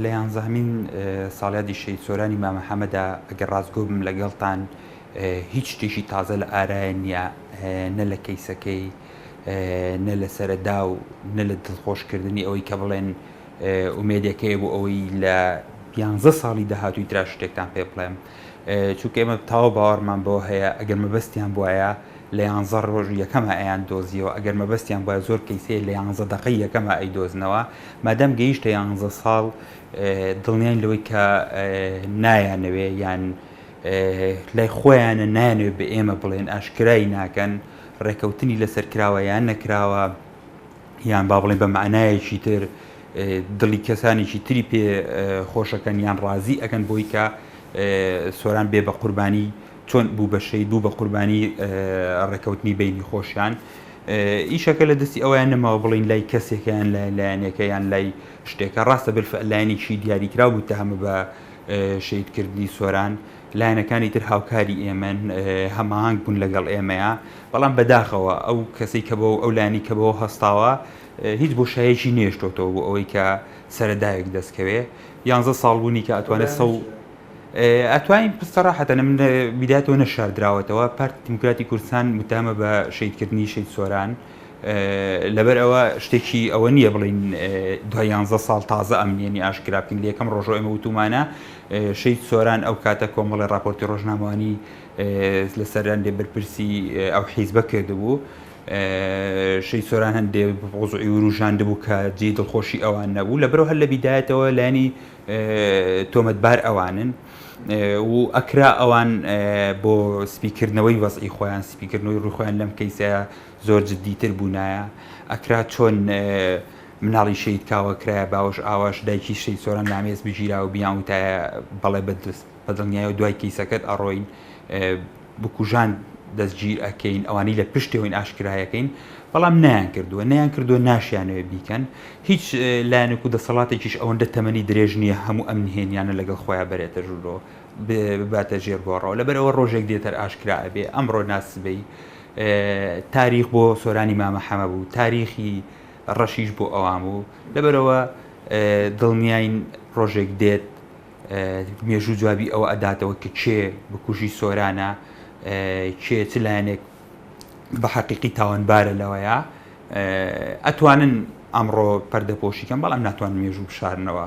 لە یانزەهەمین ساڵیادی شەید سۆرانی مام محەممەدا ئەگەر ڕاستگۆ بم لەگەڵتان هیچ شتێکی تازە لە ئارایە نییە، نە لە کەیسەکەی، نە لە سەرەدا و نە لە دڵخۆشکردنی ئەوەی کە بڵێن ئومێدەکەی بۆ ئەوەی لە 11 ساڵی داهاتووی ترا شتێکتان پێ بڵێم، چونکە ئێمە تاوە باوەڕمان بۆ هەیە ئەگەر مەبەستیان بواە لە 11 ڕۆژ یەکەمە ئەیان دۆزیەوە، ئەگەر مەبەستیان بە زۆر کەیسەیە لە 11 دقەی یەکەمە ئەیدۆزنەوە، مادەم گەیشتە 11 ساڵ دڵنیان لەوەی کە نایانەوێ یان لای خۆیانە نایانوێت بە ئێمە بڵێن ئاشکرایی ناکەن ڕێکەوتنی لەسەر کراوە یان نەکراوە، یان با بڵێن بە معنایەکی تر دڵی کەسانێکی تری پێ خۆشەکەن یان ڕازی ئەکەن بۆی کە سۆران بێ بە قوربانی چۆن بوو بە شەید بوو بە قوربانی ڕێکەوتنی بینی خۆشیان. ئیشەکە لە دەستی ئەویان نەماوە بڵین لای کەسێکیان لایەنەکە یان لای شتێکە ڕاستە بلایەنێکی دیاریکرا بوو تەهمە بە شەیدکردنی سۆران، لایەنەکانی تر هاوکاری ئێمەن هەماهنگ بوون لەگەڵ ئێمەیە، بەڵام بەداخەوە ئەو کەسەی کە بۆ ئەو لایەنی کە بەوە هەستاوە هیچ بۆ شایەکی نێشتۆتەوە بۆ ئەوەی کە سەرەدایەک دەستکەوێ 11 ساڵ بوونی کە ئەتوانێت ئەتوانین پستەڕاحەتە من بیداتەوە نەشاردراوەتەوە پارتی دیموکراتی کوردستان متهمە بە شەیدکردنی شەید سۆران، لەبەر ئەوە شتێکی ئەوە نییە بڵین دوای 11 ساڵ تازە ئەمنیێنی ئاشکرا بکەین لە یەکەم ڕۆژەوە ئێمە وتومانە شەید سۆران ئەو کاتە کۆمەڵی راپۆرتی ڕۆژنامەوانی لەسەر هەندێک بەرپرسی ئەو حیزبە کردبوو، شەید سۆران هەندێک وەزعی وروژاندبوو کە جێی دڵخۆشی ئەوان نەبوو، لەبەرەوە هەر لە بیدایەتەوە لایەنی تۆمەتبار ئەوانن و ئەکرا ئەوان بۆ سپیکردنەوەی وەزعی خۆیان سپیکردنەوەی ڕووخۆیان لەم کەیسەیە زۆر جددیتر بوونایە، ئەکرا چۆن مناڵی شەید کاوە کرایە باوەش ئاواش دایکی شەید سۆران نامێز بگیرا و بیان وتایە بەڵێ بەدڵنیایە دوای کەیسەکەت ئەڕۆین بکوژان دەستگیر ئەکەین ئەوانەی لە پشتەوەین ئاشکرایەکەین، بەڵام نەیان کردووە ناشیانەوە بیکەن، هیچ لایەنێک و دەسەڵاتێکیش ئەوەندە تەمەنی درێژ نییە هەموو ئەم نهێنیانە لەگەڵ خۆیان بەرێتە ژوورۆ بباتە ژێرگۆڕەوە، لەبەرەوە ڕۆژێک دێتەر ئاشکرا ئەبێ ئەمڕۆ ناسبەی تاریخ بۆ سۆرانی مام محەممەد بوو، تاریخی ڕەشیش بۆ ئەوان بوو، لەبەرەوە دڵنیاین ڕۆژێک دێت مێژوو جوابی ئەوە ئەداتەوە کە کێ بکوژی سۆرانە، کێ چ لایەنێک بە حەقیقی تاوانبارە لەوەیە، ئەتوانن ئەمڕۆ پەردەپۆشیکەن بەڵام ناتوانن مێژوو بشارنەوە.